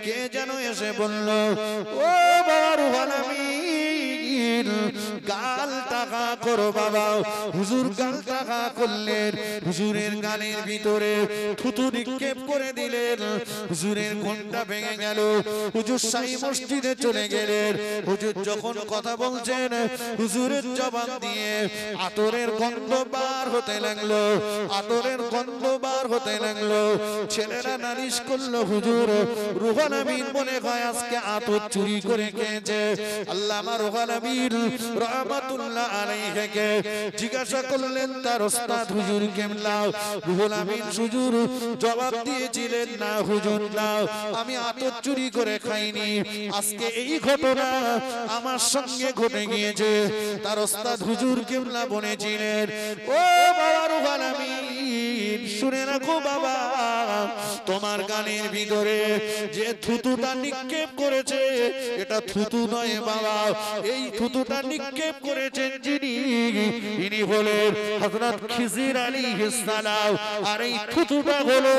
কে যেন এসে বলল, ও বাবা রুহুল আমিন, গাল টাকা করো বাবা। হুজুর গাল টাকা করলেন, হুজুরের গালের ভিতরে থুতু নিক্ষেপ করে দিলেন, হুজুরের ঘন্টা ভেঙে গেল। হুজুর শাহী মসজিদে চলে গেলেন। হুজুর যখন কথা বলছেন, হুজুরের জবান দিয়ে আতরের গন্ধ বার হতে লাগলো, আতরের গন্ধ বার হতে লাগলো। ছেলেরা নালিশ করলো, হুজুর রুহুল আমিন মনে হয় আজকে আতর চুরি করে খেয়েছে। আল্লামা রুহুল আমিন রাহমাতুল্লাহ আলাইহিকে জিজ্ঞাসা করলেন তার ওস্তাদ হুজুর কেমলা। রুহুল আমিন হুজুর জবাব দিয়েছিলেন, না হুজুর না, আমি আতর চুরি করে খাইনি, আজকে এই ঘটনা আমার সঙ্গে ঘটে গিয়েছে। তার ওস্তাদ হুজুর কেমলা বলেছিলেন, ও বাবা রুহুল আমিন শুনে রাখো বাবা, তোমার গানের ভিতরে যে থুতুটা নিক্ষেপ করেছে এটা থুতু নয় বাবা, এই থুতুটা নিক্ষেপ করেছেন যিনি, ইনি হলেন হযরত খিজির আলাইহিস সালাম। আর এই থুতুটা হলো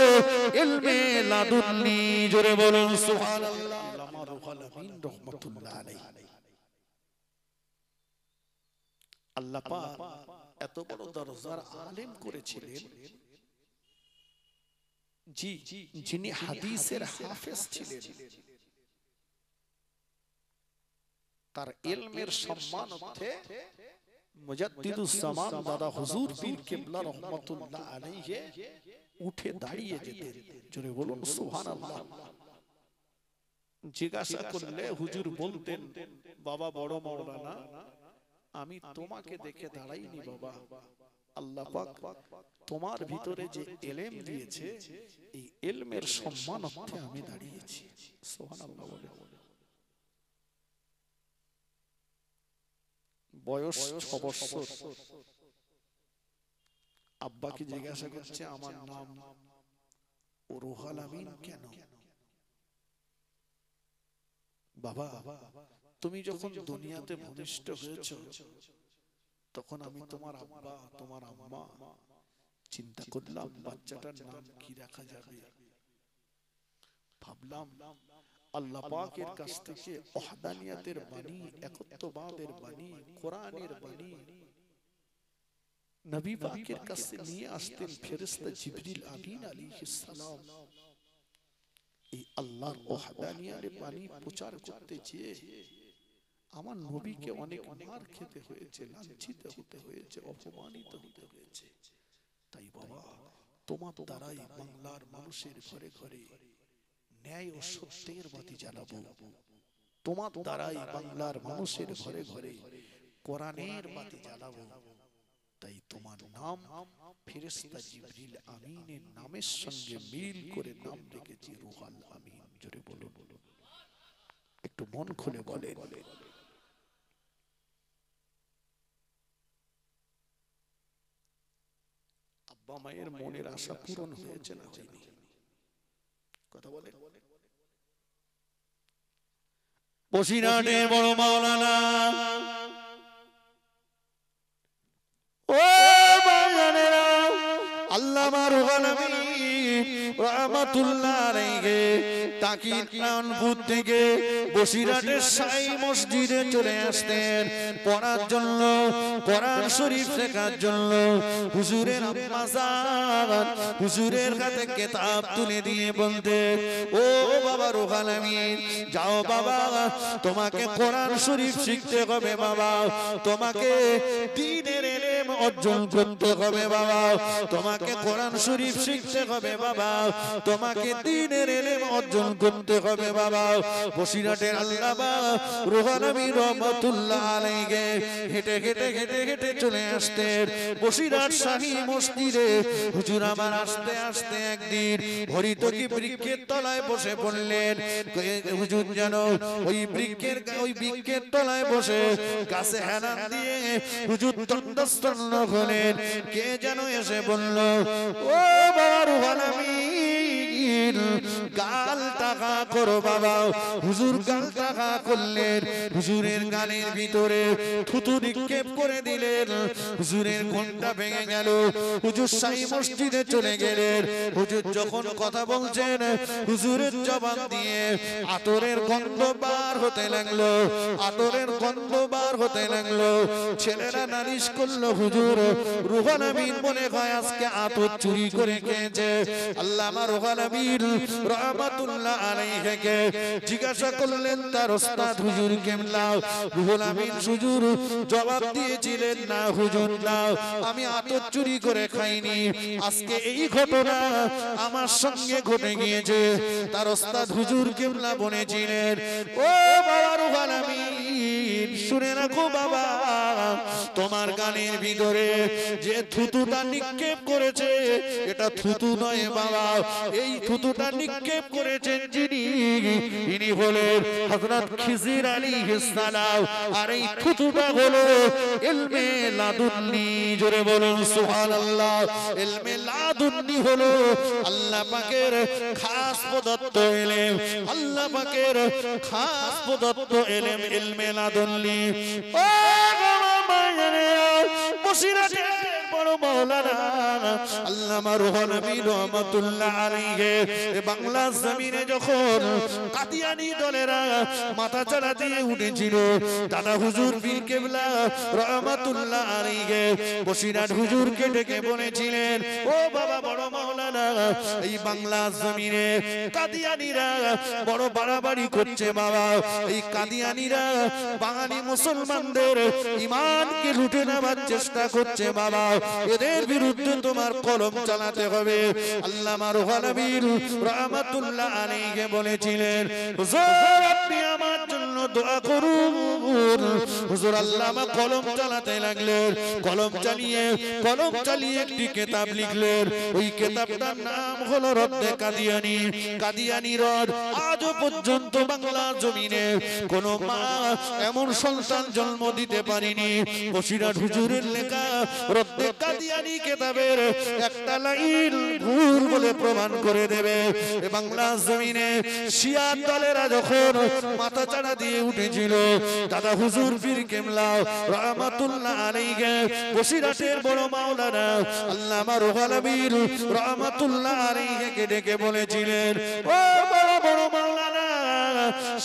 ইলমে লাদুন্নি। জোরে বলুন সুবহানাল্লাহ। আল্লামা রুহুল আমিন রাহমাতুল্লাহ আলাইহি। আল্লাহ পাক এত বড় দরজার আলেম করেছিলেন, জি, যিনি হাদিসের হাফেজ ছিলেন। তার ইলমের সম্মানার্থে মুজাদ্দিদুস জামান দাদা হুজুর পীর কিবলা রাহমাতুল্লাহ আলাইহি উঠে দাঁড়িয়ে যেতেন। জোরে বলুন সুবহানাল্লাহ। জিজ্ঞাসা করলে হুজুর বলতেন, বাবা বড় মাওলানা, আমি তোমাকে দেখে দাঁড়াইনি বাবা, আল্লাহ পাক তোমার ভিতরে যে ইলম দিয়েছে এই ইলমের সম্মানার্থে আমি দাঁড়িয়েছি। সুবহানাল্লাহ। বয়স 6 বছর। আব্বাকে জিজ্ঞাসা করছে, আমার নাম রুহুল আমিন কেন? বাবা তুমি যখন দুনিয়াতে ভূমিষ্ঠ হয়েছ তখন আমি তোমার আব্বা তোমার আম্মা চিন্তা করলাম বাচ্চাটার নাম কি রাখা যাবে। ভাবলাম আল্লাহ পাকের কাছ থেকে ওয়াহদানিয়াতের বাণী, একত্ববাদের বাণী, কোরআনের বাণী নবী পাকের কাছে নিয়ে আসতেন ফেরেশতা জিবরিল আমিন আলাইহিস সালাম। এই আল্লাহর ওয়াহদানিয়াতের বাণী প্রচার করতে চেয়ে আমার নবীকে অনেক মার খেতে হয়েছে, লাঞ্ছিত হতে হয়েছে, অপমানিত হতে হয়েছে। তাই বাবা তোমার দ্বারাই বাংলার মানুষের ঘরে ঘরে ন্যায় ও সত্যের বাতি জ্বালাবো, তোমার দ্বারাই বাংলার মানুষের ঘরে ঘরে কোরআনের বাতি জ্বালাবো। তাই তোমার নাম ফেরেশতা জিবরিল আমিনের নামের সঙ্গে মিল করে নাম রেখেছি রুহুল আমিন। জোরে বলুন, একটু মন খুলে বলেন। আব্বা মায়ের মনের আশা পূরণ হয়েছে না হয়নি? কথা বলেন। বসিরহাটের বড় মাওলানা ও বাজানেরা, আল্লামা রুহুল আমিন রাহমাতুল্লাহ আলাইহি তাকিয়ানপুর থেকে বসিরহাটের শাহী মসজিদে চলে আসতেন পড়ার জন্য, কোরআন শরীফ শেখার জন্য। হুজুরের আম্মা জান হুজুরের হাতে কিতাব তুলে দিয়ে বলতেন, ও বাবা রুহুল আমিন যাও বাবা, তোমাকে কোরআন শরীফ শিখতে হবে বাবা, তোমাকে দ্বীনের ইলম অর্জন করতে হবে বাবা, তোমাকে কোরআন শরীফ শিখতে হবে বাবা, তোমাকে দ্বীনের ইলম অর্জন করতে হবে বাবা। বসিরহাটের আল্লামা রুহুল আমিন রাহমাতুল্লাহ আলাইহি হেঁটে হেঁটে হেঁটে হেঁটে চলে আসতেন বসিরহাট শাহী মসজিদে। হুজুর আমার আসতে আসতে একদিন হরিতকি বৃক্ষের তলায় বসে পড়লেন। হুজুর যেন ওই বৃক্ষের তলায় বসে গাছে হেলান দিয়ে হুজুর তন্দ্রস্তন্ন হলেন। কে যেন এসে বলল, ও বাবা রুহুল আমিন গাল টাকা করো বাবা। হুজুর গাল টাকা করলেন, হুজুরের গালের ভিতরে থুতু নিক্ষেপ করে দিলেন, হুজুরের ঘন্টা ভেঙে গেল। হুজুর শাহী মসজিদে চলে গেলেন। হুজুর যখন কথা বলছেন, হুজুরের জবান দিয়ে আতরের গন্ধ বার হতে লাগলো, আতরের গন্ধ বার হতে লাগলো। ছেলেরা নালিশ করলো, হুজুর রুহুল আমিন মনে হয় আজকে আতর চুরি করে খেয়েছে। আল্লামা রুহুল আমিন রাহমাতুল্লাহ আলাইহিকে জিজ্ঞাসা করলেন তার ওস্তাদ হুজুর কেমলা। রুহুল আমিন হুজুর জবাব দিয়েছিলেন, না হুজুর না, আমি আতর চুরি করে খাইনি, আজকে এই ঘটনা আমার সঙ্গে ঘটে গিয়েছে। তার ওস্তাদ হুজুর কেমলা বলেছিলেন, ও বাবা রুহুল আমিন শুনে রাখো বাবা, তোমার গানের ভিতরে যে থুতুটা নিক্ষেপ করেছে এটা থুতু নয় বাবা, এই থুতুটা নিক্ষেপ করেছেন যিনি, ইনি হলেন হযরত খিজির আলাইহিস সালাম। আর এই থুতুটা হলো ইলমে লাদুন্নি। জোরে বলুন সুবহানাল্লাহ। ইলমে লাদুন্নি হলো আল্লাহ পাকের খাস প্রদত্ত ইলম, আল্লাহ পাকের খাস প্রদত্ত ইলম ইলমে লাদুন্নি। ও বসিরাতে বড় মাওলানা আল্লামা রুহুল আমিন রাহমাতুল্লাহ আলাইহি বাংলা জমিনে যখন কাদিয়ানী দলেরা মাথা চাড়া দিয়ে উঠেছিল, দাদা হুজুর পীর কেবলা রাহমাতুল্লাহ আলাইহি বসিরাট হুজুরকে ডেকে বলেছিলেন, ও বাবা বড় মাওলানা, এই বাংলা জমিনে কাদিয়ানীরা বড় বাড়াবাড়ি করছে বাবা, এই কাদিয়ানীরা বাঙালি মুসলমানদের ঈমানকে লুটে নেওয়ার চেষ্টা করছে বাবা, এদের বিরুদ্ধে তোমার কলম চালাতে হবে। আল্লামা রুহুল আমিন রাহমাতুল্লাহ আলাইহি বলেছিলেন, হুজুর আপনি আমার জন্য দোয়া করুন। হুজুর আল্লামা কলম চালাতে লাগলেন, কলম চালিয়ে একটি কিতাব লিখলেন। ওই কিতাবটার নাম হলো রদ্দে কাদিয়ানী। কাদিয়ানী রদ আজও পর্যন্ত বাংলা জমিনে কোন মা এমন সন্তান জন্ম দিতে পারেনি। বসিরাট হুজুরের লেখা রদ্দে কাদিয়ানী কিতাবের একটা লাইন ভুল বলে প্রমাণ করে দেবে। বাংলা জমিনে শিয়া দলেরা যখন মাথা চাড়া দিয়ে উঠেছিল, দাদা হুজুর পীর কেবলা রাহমাতুল্লাহ আলাইহি বসিরাটের বড় মাওলানা আল্লামা রুহুল আমিন রাহমাতুল্লাহ আলাইহি ডেকে বলেছিলেন, ও বড় মাওলানা,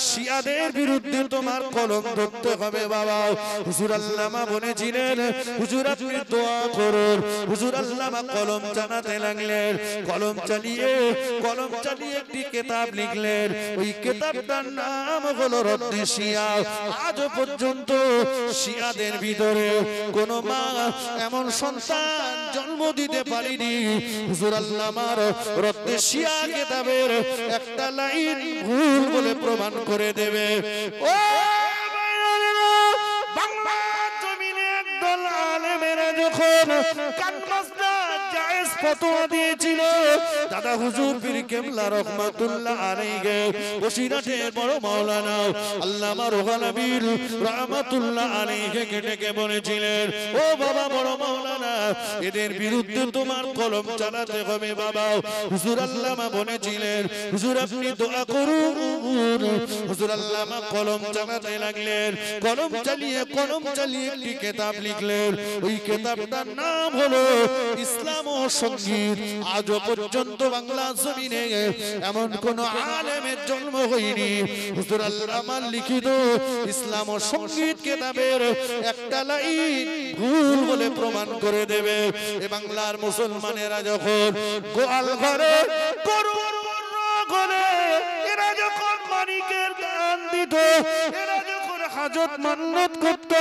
শিয়াদের বিরুদ্ধে তোমার কলম ধরতে হবে বাবা। হুজুর আল্লামা বলেছিলেন, হুজুর আপনি দোয়া করুন। হুজুর আল্লামা কলম চালাতে লাগলেন, কলম চালিয়ে একটি কিতাব লিখলেন। ওই কিতাবটার নাম হলো রদ্দে শিয়া। আজও পর্যন্ত শিয়াদের ভিতরে কোন মা এমন সন্তান জন্ম দিতে পারেনি। হুজুর আল্লামার রদ্দে শিয়া কিতাবের একটা লাইন ভুল বলে প্রমাণ করে দেবে। ও বাংলা জমিনে একদল আলেমেরা যখন কানমাসনা জায়েজ ফতোয়া দিয়েছিল, দাদা হুজুর পীর কেবলা রাহমাতুল্লাহ আলাইহি বসিরাটের বড় মাওলানা আল্লামা রুহুল আমিন রাহমাতুল্লাহ আলাইহি ডেকে বলেছিলেন, ও বাবা বড় মাওলানা, এদের বিরুদ্ধে তোমার কলম চালাতে হবে বাবা। হুজুর আল্লামা বলেছিলেন, হুজুর আপনি দোয়া করুন। হুজুর আল্লামা কলম চালাতে লাগলেন, কলম চালিয়ে একটি কিতাব লিখলেন। ওই কিতাবটার নাম হলো ইসলাম ও সঙ্গীত। আজও পর্যন্ত বাংলা জমিনে এমন কোন আলেমের জন্ম হয়নি হুজুর আল্লামার লিখিত ইসলাম ও সঙ্গীত কিতাবের একটা লাইন ভুল বলে প্রমাণ করে দেবে। এ বাংলার মুসলমানেরা যখন গোয়াল ঘরে গরু ঘরে এরা যখন মানিকের দান দিত, এরা যখন হাজত মান্নত করত,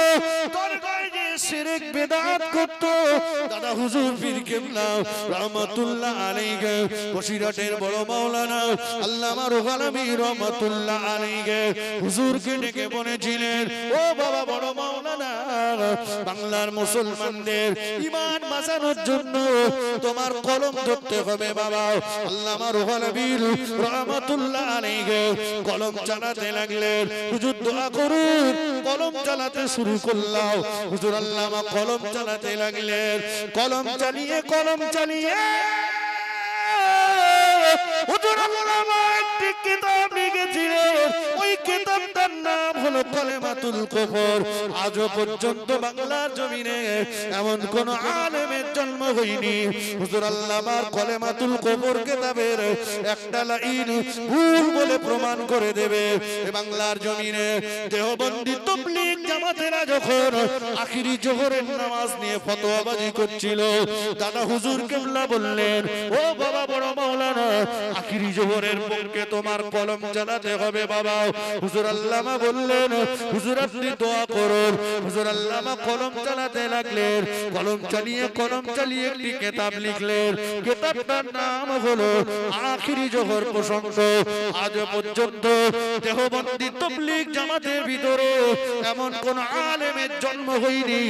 দরগায় যে শিরক বিদআত করত, দাদা হুজুর পীর কেবলা রাহমাতুল্লাহ আলাইহি বসিরাটের বড় মাওলানা আল্লামা রুহুল আমিন রাহমাতুল্লাহ আলাইহি হুজুরকে ডেকে বলেছিলেন, ও বাবা বড় মাওলানা, বাংলার মুসলমানদের ঈমান বাঁচানোর জন্য তোমার কলম ধরতে হবে বাবা। আল্লামা রুহুল আমিন রাহমাতুল্লাহ আলাইহি কলম চালাতে লাগলেন। হুজুর দোয়া করুন। কলম চালাতে শুরু করলাম। হুজুর আল্লামা কলম চালাতে লাগলেন, কলম চালিয়ে হুজুর আল্লামা একটি কিতাব লিখেছিলেন, ওই কিতাবটার নাম হলো কলেমাতুল কুফর। আজও পর্যন্ত বাংলার জমিনে এমন কোন আলেমের জন্ম হয়নি হুজুর আল্লামার কলেমাতুল কুফর কিতাবের একটা লাইন ভুল বলে প্রমাণ করে দেবে। বাংলার জমিনে দেওবন্দি তাবলীগ জামাতেরা যখন আখিরি জোহরের নামাজ নিয়ে ফতোয়াবাজি করছিল, দাদা হুজুর কিবলা বললেন, ও বাবা বড় মাওলানা, আখিরি জোহরের পক্ষে তোমার কলম চালাতে হবে বাবা। হুজুর আল্লামা বললেন, হুজুর আপনি দোয়া করুন। হুজুর আল্লামা কলম চালাতে লাগলেন, কলম চালিয়ে একটি কিতাব লিখলেন। কিতাবটার নাম হলো আখিরি জোহর প্রসঙ্গ। আজ পর্যন্ত দেওবন্দি তাবলীগ জামাতের ভিতরে এমন কোন আলেমের জন্ম হয়নি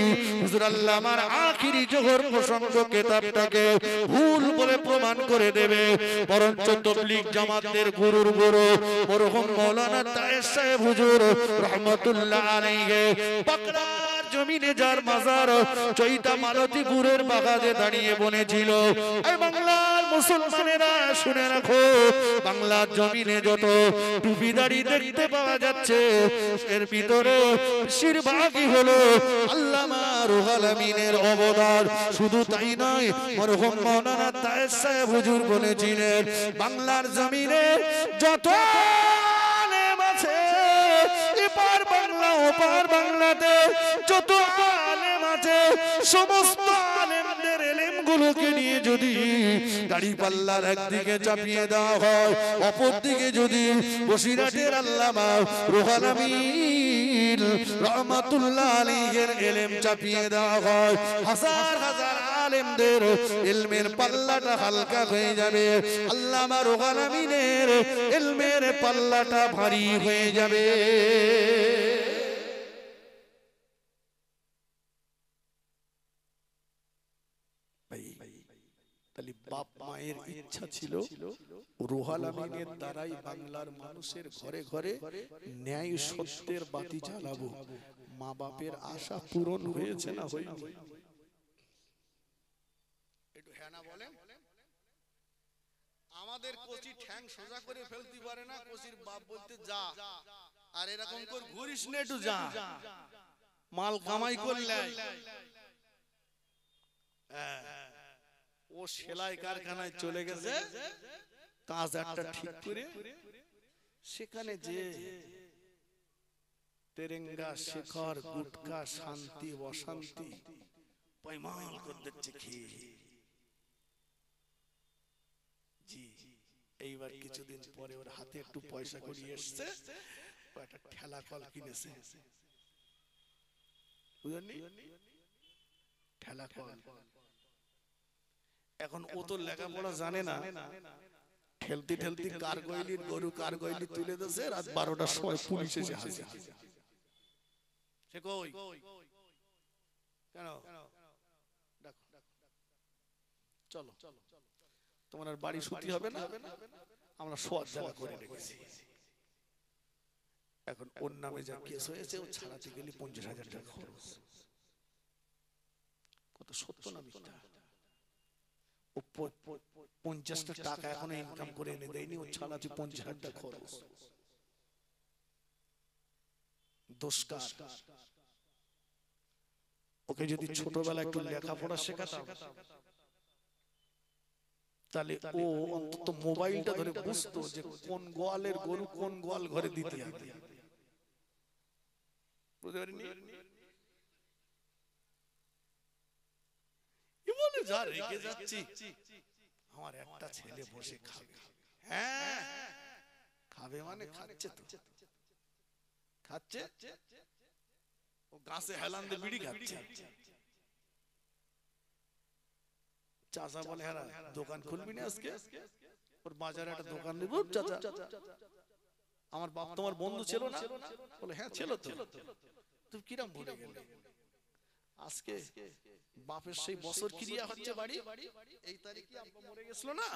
হুজুর আল্লামার আখিরি জোহর প্রসঙ্গ কিতাবটাকে ভুল বলে প্রমাণ করে দেবে। বরঞ্চ তাবলীগ জামাতের গুরুর গুরু মরহুম মাওলানা তায়ের সাহেব হুজুর রহমাতুল্লাহ আলাইহি পাকড়ার জমিনে যার মাজার চৈতা মালতীপুরের বাগানে দাঁড়িয়ে বনেছিল। এই বাংলার মুসলমানেরা শুনে রাখো, বাংলার জমিনে যত টুপিদারি দেখতে পাওয়া যাচ্ছে এর ভিতরে বেশিরভাগই হলো আল্লামা রুহুল আমিনের অবদান। শুধু তাই নয়, মরহুম মাওলানা তায়ের সাহেব হুজুর বলেছিলেন, বাংলার জমিনে যত আলেম আছে এপার বাংলা ওপার বাংলাতে যত আলেম আছে সমস্ত আলেমদের এলেমগুলোকে নিয়ে যদি দাড়ি পাল্লার একদিকে চাপিয়ে দেওয়া হয়, অপর দিকে যদি বসিরহাটের আল্লামা রুহুল আমিন রহমাতুল্লাহ আলাইহির এলেম চাপিয়ে দেওয়া হয়, হাজার হাজার আলেমদের ইলমের পাল্লাটা হালকা হয়ে যাবে, আল্লামা রুহুল আমিনের ইলমের পাল্লাটা ভারী হয়ে যাবে। বাপ মায়ের ইচ্ছা ছিল রুহুল আমিনের দ্বারাই বাংলার মানুষের ঘরে ঘরে ন্যায় সত্যের বাতি জ্বালাবো। মা বাপের আশা পূরণ হয়েছে না হয়নি? একটু হ্যাঁ না বলেন। আমাদের কচি ঠ্যাং সোজা করে ফেলতে পারে না, কচির বাপ বলতে যা, আর এরকম করে ঘুরিস না, একটু যা, মাল কামাই করলে। ও সেলাই কারখানায় চলে গেছে, কাজ একটা ঠিক করে সেখানে যে তেরেঙ্গা শেখর গুটকা শান্তি অশান্তি পয়মাল করে দিচ্ছে খেয়ে। জি, এইবার কিছুদিন পরে ওর হাতে একটু পয়সা করি এসছে, একটা ঠেলা কল কিনেছে, বুঝলেন? ঠেলা কল। এখন ও তো লেখাপড়া জানে না, ঠেলতে ঠেলতে কারগইলির গরু কারগইলি তুলে দিয়েছে, রাত 12টার সময় পুলিশ এসে হাজির। সে কই কেন? ডাকো, চলো, তোমার আর বাড়ি ছুটি হবে না, আমরা শোয়ার জায়গা করে রেখেছি। এখন ওর নামে যা কেস হয়েছে, ও ছাড়াতে গেলে 50,000 টাকা খরচ। কত সত্য না মিথ্যা? 50টা টাকা এখনো ইনকাম করে এনে দেয়নি, ও ছাড়াতে 50,000 টাকা খরচ। দোষকার ওকে যদি ছোটবেলা একটু লেখাপড়া শেখাতাম, তাহলে ও অন্তত মোবাইলটা ধরে বুঝতো যে কোন গোয়ালের গরু কোন গোয়াল ঘরে দিতে হবে। বুঝতে পারিনি? বলে যা রেখে যাচ্ছি, আমার একটা ছেলে বসে খাবে। হ্যাঁ খাবে মানে খাচ্ছে, তো খাচ্ছে, ও গাছে হেলান দিয়ে বিড়ি খাচ্ছে। চাচা বলে, হ্যাঁ দোকান খুলবি না আজকে? ওর বাজারে একটা দোকান দেব। চাচা, আমার বাপ তোমার বন্ধু ছিল না? বলে হ্যাঁ ছিল তো। তুমি কিরাম ভুলে গেলে? আজকে বাপের সেই বছর ক্রিয়া হচ্ছে, বাড়ি এই তারিখে আব্বা মরে গেছিল না,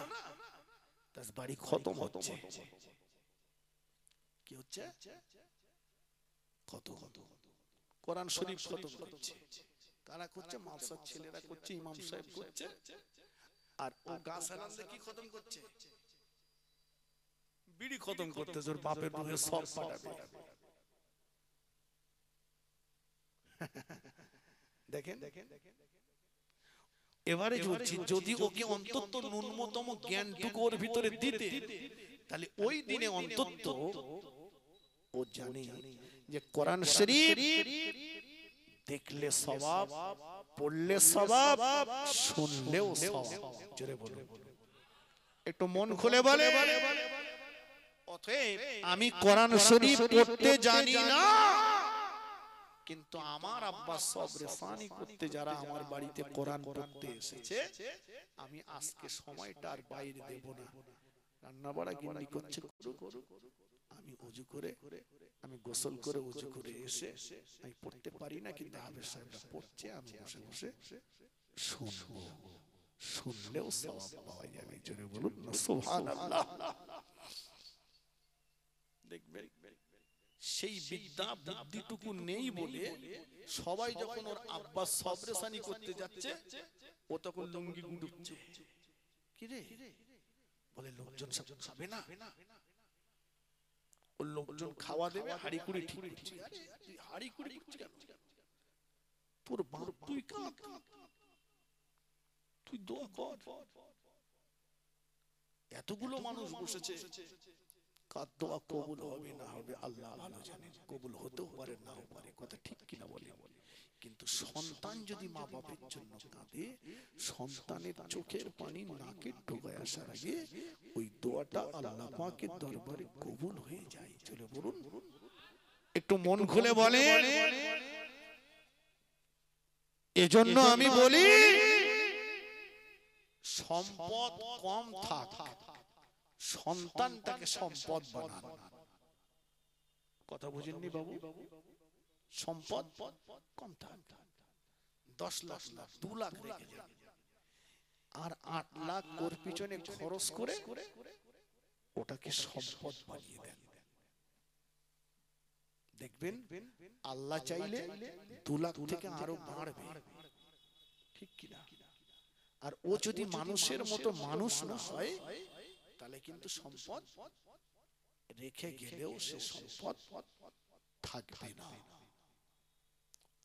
তার বাড়ি খতম হচ্ছে। কি হচ্ছে? কত কোরআন শরীফ খতম করছে। কারা করছে? মাদ্রাসার ছেলেরা করছে, ইমাম সাহেব করছে। আর ও গাছ হেলান দিয়ে কি খতম করছে? বিড়ি খতম করতেছে, ওর বাপের রুহে সব পাঠাবে। দেখেন এবারে বলছি, যদি ওকে অন্তত ন্যূনতম জ্ঞানটুকু ওর ভিতরে দিতে, তাহলে ওই দিনে অন্তত ও জানে যে কোরআন শরীফ দেখলে সওয়াব, পড়লে সওয়াব, শুনলেও সওয়াব। জোরে বলুন, একটু মন খুলে বলে। অতএব আমি কোরআন শরীফ পড়তে জানি না, কিন্তু আমার আব্বা সবরে ফানি করতে যারা আমার বাড়িতে কোরআন পড়তে এসেছে, আমি আজকে সময়টা আর বাইরে দেব না। রান্না বাড়া গিন্নি করছে, আমি ওযু করে, আমি গোসল করে ওযু করে এসে আমি পড়তে পারি না, কিন্তু হাফেজ সাহেবরা পড়ছে, আমি বসে বসে শুনবো। শুনলেও সওয়াব পাওয়া যাবে। জোরে বলুন না সুবহানাল্লাহ। দেখবেন সেই বিদ্যা বুদ্ধিটুকু নেই বলে সবাই যখন ওর আব্বা সবরেসানি করতে যাচ্ছে, ও তখন লুঙ্গি গুঁড়ুচ্ছে। কি রে বলে, লোকজন সব খাবে না, ওর লোকজন খাওয়া দেবে, হাড়ি কুড়ি ঠিক করছে। তুই হাড়ি কুড়ি করছিস কেন? তোর বাপ তুই কাঁদ, তুই দোয়া কর। এতগুলো মানুষ বসেছে, কার দোয়া কবুল হবে না হবে আল্লাহ ভালো জানেন, কবুল হতেও পারে নাও পারে, কথা ঠিক কিনা বলে। কিন্তু সন্তান যদি মা বাপের জন্য কাঁদে, সন্তানের চোখের পানি নাকে ঢোকায় আসার আগে ওই দোয়াটা আল্লাহ পাকের দরবারে কবুল হয়ে যায়। চলে বলুন, একটু মন খুলে বলে। এজন্য আমি বলি, সম্পদ কম থাক, সন্তানটাকে সম্পদ বানান। কথা বুঝেননি বাবু? সম্পদ কম থাক, 10 লাখ 2 লাখ রেখে যান, আর 8 লাখ ওর পিছনে খরচ করে ওটাকে সম্পদ বানিয়ে দেন। দেখবেন আল্লাহ চাইলে 2 লাখ থেকে আরো বাড়বে, ঠিক কিনা? আর ও যদি মানুষের মতো মানুষ না হয়, তাহলে কিন্তু সম্পদ রেখে গেলেও সে সম্পদ থাকবে না।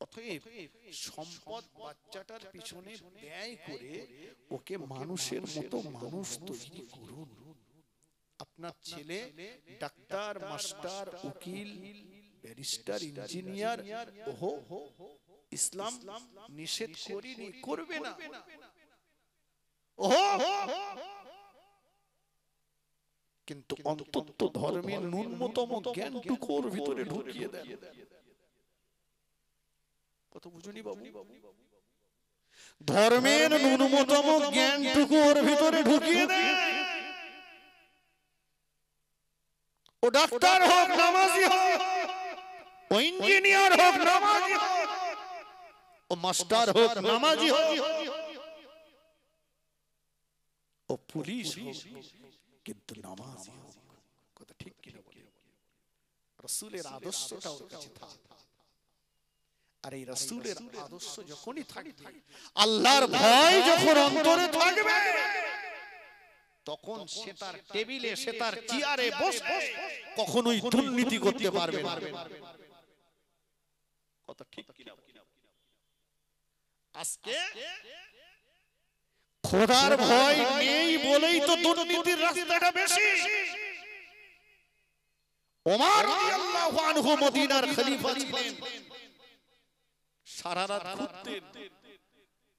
অতএব সম্পদ বাচ্চাটার পিছনে ব্যয় করে ওকে মানুষের মতো মানুষ তৈরি করুন। আপনার ছেলে ডাক্তার, মাস্টার, উকিল, ব্যারিস্টার, ইঞ্জিনিয়ার, ওহো ইসলাম নিষেধ করিনি, করবে না। ওহো, কিন্তু অন্তত ধর্মের ন্যূনতম জ্ঞানটুকু ওর ভিতরে ঢুকিয়ে দেন। কত বুঝুনি বাবু? ধর্মের ন্যূনতম জ্ঞানটুকু ওর ভিতরে ঢুকিয়ে দেন। ও ডাক্তার হোক, নামাজি হোক, ও ইঞ্জিনিয়ার হোক, নামাজি হোক, ও মাস্টার হোক, নামাজি হোক, ও পুলিশ হোক, কিন্তু নামাজি হোক। কথা ঠিক কিনা বলে? রাসূলের আদর্শটা ওর কাছে থাক। আর এই রাসূলের আদর্শ যখনই থাকবে, আল্লাহর ভয় যখন অন্তরে থাকবে, তখন সে তার টেবিলে, সে তার চেয়ারে বসে কখনোই দুর্নীতি করতে পারবে না। কথা ঠিক কিনা? আজকে খোদার ভয় নেই বলেই তো দুর্নীতির রাস্তাটা বেশি। ওমর রাদিয়াল্লাহু আনহু মদিনার খলিফা ছিলেন, সারা রাত ঘুরতেন।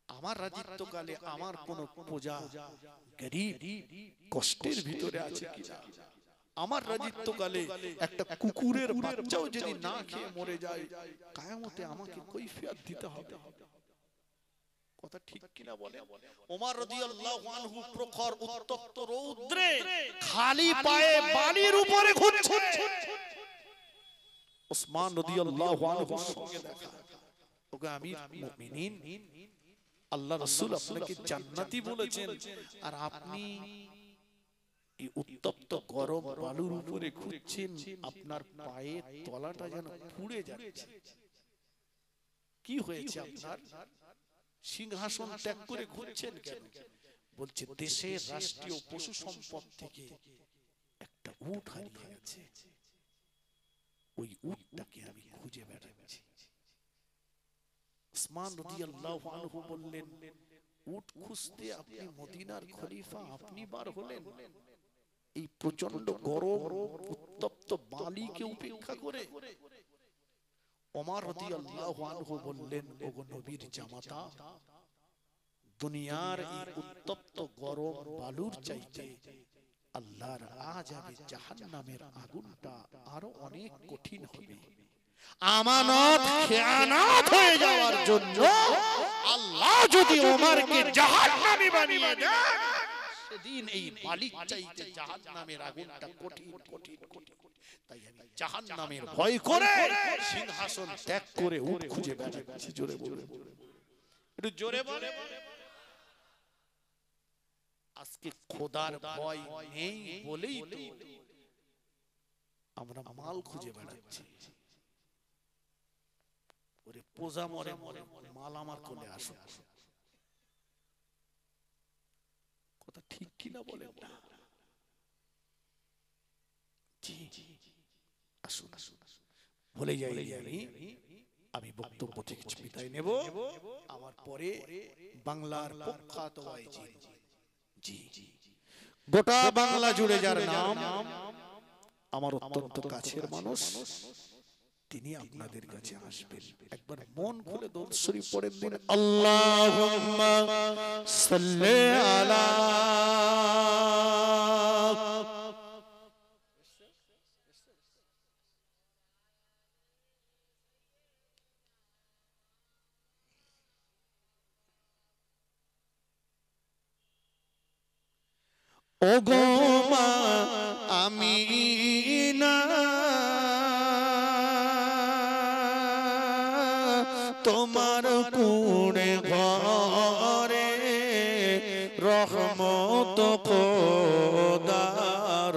আমার রাজত্বকালে আমার কোন প্রজা গরীব কষ্টের ভিতরে আছে কিনা, আমার রাজত্বকালে একটা কুকুরের বাচ্চাও যদি না খেয়ে মরে যায়, কিয়ামতে আমাকে কৈফিয়ত দিতে হবে। কথা ঠিক কিনা বলে? ওমর রাদিয়াল্লাহু আনহু প্রখর উত্তপ্ত রৌদ্রে খালি পায়ে বালির উপরে ঘুরছেন। ওসমান রাদিয়াল্লাহু আনহুর সঙ্গে দেখা, ওগো আমির মুমিনিন, আল্লাহ রাসূল আপনাকে জান্নাতি বলেছেন, আর আপনি এই উত্তপ্ত গরম বালুর উপরে ঘুরছেন, আপনার পায়ের তলাটা যেন পুড়ে যাচ্ছে। কি হয়েছে আপনার? সিংহাসন ত্যাগ করে ঘুরছেন কেন? বলছে দেশের রাষ্ট্রীয় পশু সম্পদ থেকে একটা উট হারিয়ে গেছে, ওই উটটাকে আমি খুঁজে বেড়াচ্ছি। উসমান রাদিয়াল্লাহু আনহু বললেন, উট খুঁজতে আপনি মদিনার খলিফা, আপনি বার হলেন এই প্রচন্ড গরম উত্তপ্ত বালিকে উপেক্ষা করে? ওমর রাদিয়াল্লাহু আনহু বললেন, ওগো নবীর জামাতা, দুনিয়ার এই উত্তপ্ত গরম বালুর চাইতে আল্লাহর আযাবে জাহান্নামের আগুনটা আরো অনেক কঠিন হবে। আমানত খেয়ানত হয়ে যাওয়ার জন্য আল্লাহ যদি ওমরকে জাহান্নামী বানিয়ে দেন, সেদিন এই বালির চাইতে জাহান্নামের আগুনটা কঠিন কঠিন কঠিন। তাই আমি জাহান্নামের ভয় করে সিংহাসন ত্যাগ করে উট খুঁজে বেড়াচ্ছি। জোরে বলে, একটু জোরে বলে। আজকে খোদার ভয় নেই বলেই তো আমরা মাল খুঁজে বেড়াচ্ছি। ওরে পোজা মরে মরে মাল আমার কোলে আসো, কথা ঠিক কিনা বলেন না? জি আসুন আসুন, বলে যাই আমি বক্তব্য থেকে বিদায় নেব। আমার পরে বাংলার প্রখ্যাত ওয়াইজি, জি গোটা বাংলা জুড়ে যার নাম, আমার অত্যন্ত কাছের মানুষ, তিনি আপনাদের কাছে আসবেন। একবার মন খুলে দরুদ শরীফ পড়েন দিন, আল্লাহুম্মা সাল্লি আলা। ওগো মা আমিনা, তোমার কুড়ে ঘরে রহমত খোদার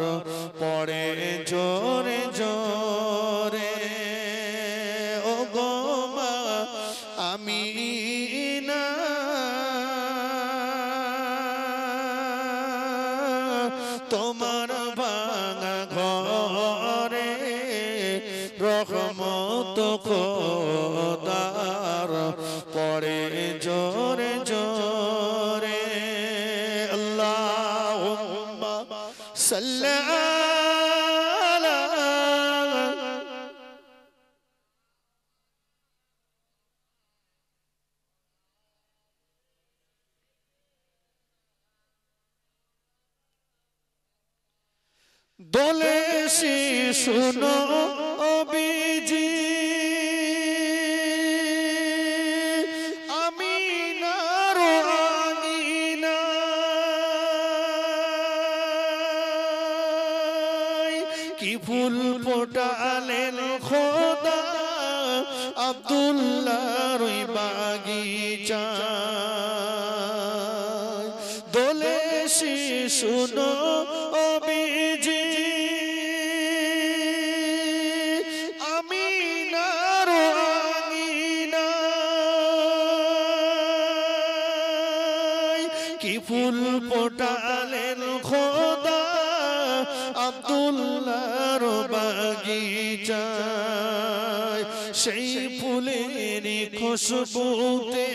পড়ে জোরে জোরে। ওগো মা আমিনা, তোমার ভাঙা ঘরে রহমত খোদার পড়ে জোরে জোরে। আল্লাহুম্মা সাল্লি আলা। দোলে শুনো বিজি, আমিনার আঙিনায় কি ফুল ফোটালেন খোদা আব্দুল্লাহর বাগিচায়। দোলে শুনো বিজি, আমিনার আঙিনায় কি ফুল ফোটালেন খোদা আব্দুল্লাহর বাগিচায়। সেই ফুলের খুশবুতে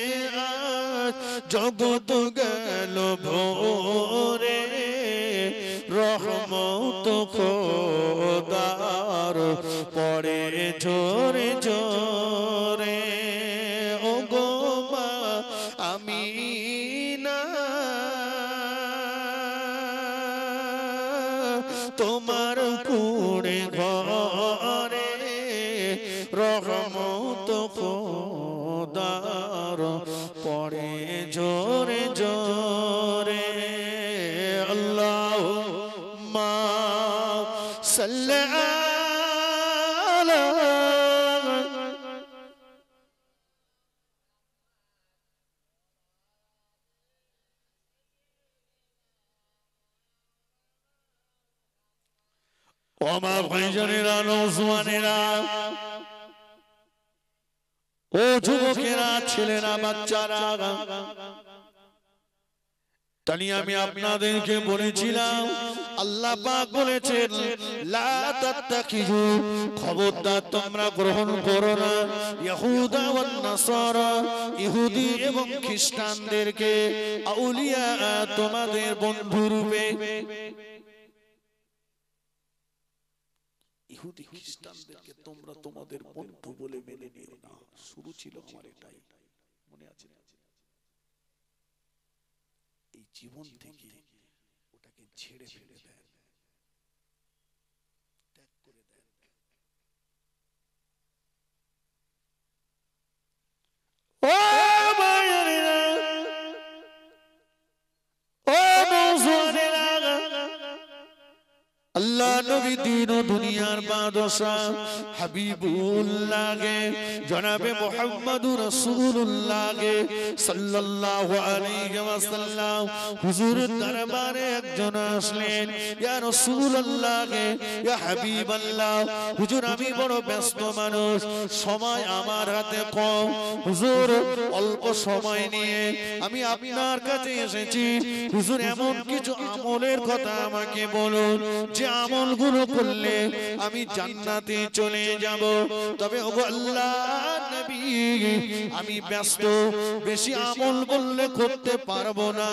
আজ জগৎ গেল ভোরে, রহমত খোদার পড়ে জোরে জোরে। ওগো মা আমিনা, তোমার কুড়ে ঘরে রহমত খোদার পড়ে জোরে জোরে। আল্লাহুম্মা সাল্লি আলা। ও মা ভাইজানেরা, নওজওয়ানেরা, ও যুবকেরা, ছেলেরা, বাচ্চারা, তাই আমি আপনাদেরকে বলেছিলাম আল্লাহ পাক বলেছেন লা তাত্তাখিযু, খবরদার তোমরা গ্রহণ করো না ইহুদা ওয়ান নাসারা, ইহুদি এবং খ্রিস্টানদেরকে আউলিয়া, তোমাদের বন্ধু রূপে। ইহুদি খ্রিস্টানদেরকে তোমরা তোমাদের বন্ধু বলে মেনে নিও না। শুরু ছিল আমার এটাই, মনে আছে? এই জীবন থেকে ওটাকে ছেড়ে ফেলে দেন, ত্যাগ করে দেন। ও ভাইয়েরা, ও নওজোয়ানেরা, আল্লাহ নবী দিন ও দুনিয়ার বাদশাহ হাবিবুল্লাহকে জনাবে মুহাম্মদুর রাসূলুল্লাহকে সাল্লাল্লাহু আলাইহি ওয়াসাল্লাম হুজুরের দরবারে একজন আসলেন, ইয়া রাসূলুল্লাহকে, ইয়া হাবিবাল্লাহ, হুজুর আমি বড় ব্যস্ত মানুষ, সময় আমার হাতে কম, হুজুর অল্প সময় নিয়ে আমি আপনার কাছে এসেছি, হুজুর এমন কিছু আমলের কথা আমাকে বলুন যে আমলগুলো করলে আমি জান্নাতে চলে যাব। তবে ওগো আল্লাহর নবী, আমি ব্যস্ত, বেশি আমল করলে করতে পারবো না,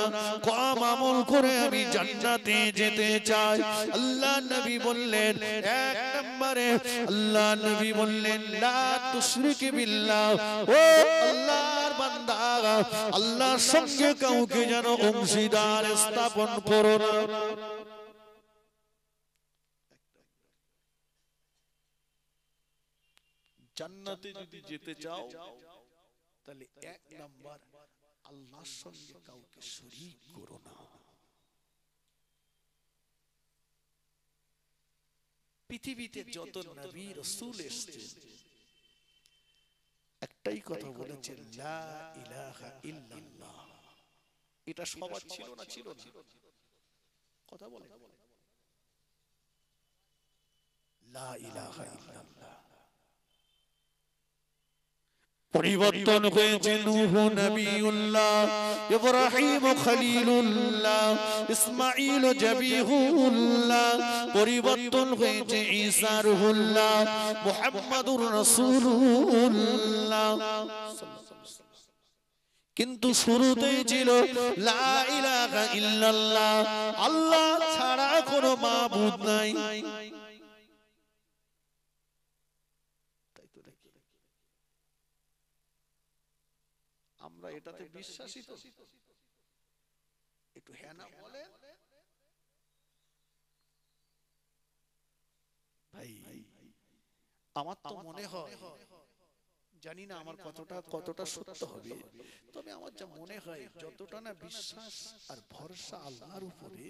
কম আমল করে আমি জান্নাতে যেতে চাই। আল্লাহ নবী বললেন, এক নম্বরে আল্লাহ নবী বললেন লা তুশরিক বিল্লাহ, ও আল্লাহর বান্দা, আল্লাহর সঙ্গে কাউকে যেন অংশীদার স্থাপন করো না। জান্নাতে যদি যেতে চাও তাহলে এক নাম্বার আল্লাহর সঙ্গে কাউকে শরীক করো না। পৃথিবীতে যত নবী রাসূল এসেছেন একটাই কথা বলেছেন, লা ইলাহা ইল্লাল্লাহ। এটা সবার ছিল না? ছিল না? কথা বলে, লা ইলাহা ইল্লাল্লাহ। পরিবর্তন হয়েছে নূহ নবিউল্লাহ, ইব্রাহিম খলিলুল্লাহ, ইসমাঈল জাবিহুল্লাহ, পরিবর্তন হয়েছে ঈসা রুহুল্লাহ, মুহাম্মাদুর রাসূলুল্লাহ। কিন্তু শুরুতেই ছিল লা ইলাহা ইল্লাল্লাহ, আল্লাহ ছাড়া কোনো মাবুদ নাই। আমরা এটাতে বিশ্বাসী তো? একটু হ্যাঁ না বলে ভাই। আমার তো মনে হয়, জানি না আমার কতটা সত্য হবে, তবে আমার যা মনে হয় যতটা না বিশ্বাস আর ভরসা আল্লাহর উপরে,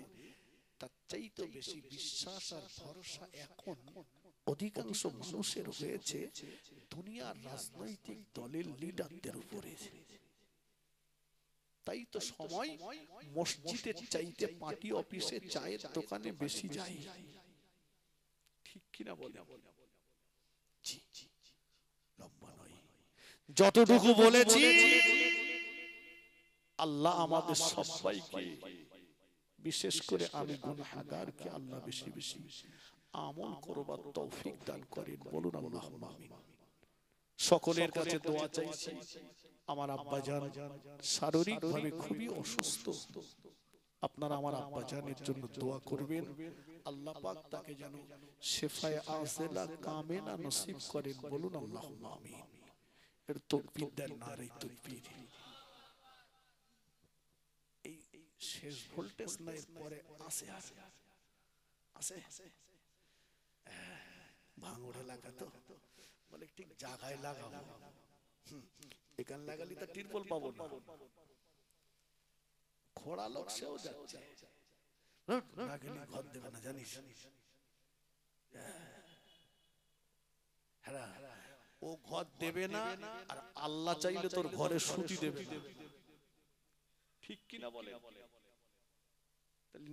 তার চাইতে বেশি বিশ্বাস আর ভরসা এখন অধিকাংশ মানুষের হয়েছে দুনিয়ার রাজনৈতিক দলের লিডারদের উপরে। তাই তো সময় মসজিদের চাইতে পার্টি অফিসে, চায়ের দোকানে বেশি যায়, ঠিক কিনা বলে? লম্বা নয়, যতটুকু বলেছি আল্লাহ আমাদের সবাইকে, বিশেষ করে আমি গুনাহগারকে আল্লাহ বেশি বেশি আমল করবার তৌফিক দান করেন, বলুন আল্লাহুম্মা আমিন। সকলের কাছে দোয়া চাইছি। আমার আব্বাজান শারীরিকভাবে খুবই অসুস্থ, আপনারা আমার আব্বাজানের জন্য দোয়া করবেন, আল্লাহ পাক তাকে যেন শিফায়ে আজিলা কামিলা নসিব করেন, বলুন আল্লাহুম্মা আমিন। এর তাকবীর দেন, নারে তাকবীর। এই শেষ ভোল্টেজ না, এর পরে আছে আছে ভাঙড় এলাকা তো বলে ঠিক জায়গায় লাগাবো, এখানে লাগালি তো টিরপল পাবো না, খোড়া লোক সেও যাচ্ছে, না গেলে ঘর দেবে না, জানিস? হ্যাঁ, ও ঘর দেবে না, আর আল্লাহ চাইলে তোর ঘরে সুতি দেবে না, ঠিক কিনা বলে?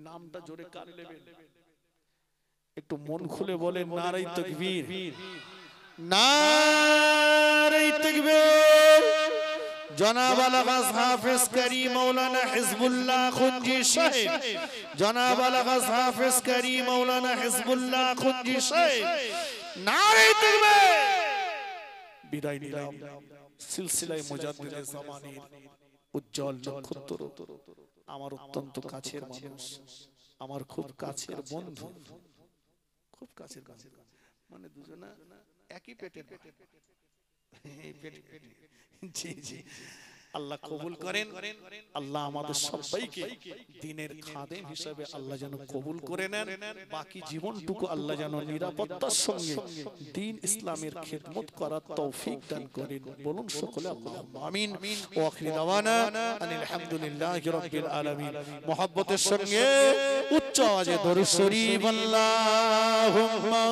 নামটা জোরে কান নেবেন, একটু মন খুলে বলেন নারে তাকবীর, নারে তাকবীর, জনাব আল-গাজ হাফেজ কারি মাওলানা হিজবুল্লাহ খুঞ্জি সাহেব, জনাব আল-গাজ হাফেজ কারি মাওলানা হিজবুল্লাহ খুঞ্জি সাহেব, নারে তাকবীর। বিদায় নিলাম সিলসিলায়ে মুজাদ্দিদে জামানের উজ্জ্বল নক্ষত্র, আমার অত্যন্ত কাছের মানুষ, আমার খুব কাছের বন্ধু, খুব কাছের বন্ধু, মানে দুজনা একই পেটের, জি জি। আল্লাহ কবুল করেন, আল্লাহ আমাদের সবাইকে দ্বীনের খাদেম হিসেবে আল্লাহ যেন কবুল করে নেন, বাকি জীবনটুকু আল্লাহ যেন নিরাপত্তার সঙ্গে দ্বীন ইসলামের খিদমত করার তৌফিক দান করেন। বলুন সকলে আল্লাহুম্মা আমিন। ওয়া আখিরু দাওয়ানা আনিল হামদুলিল্লাহি রাব্বিল আলামিন। মুহাব্বতের সঙ্গে উচ্চ আওয়াজে দরুদ শরীফ আল্লাহুম্মা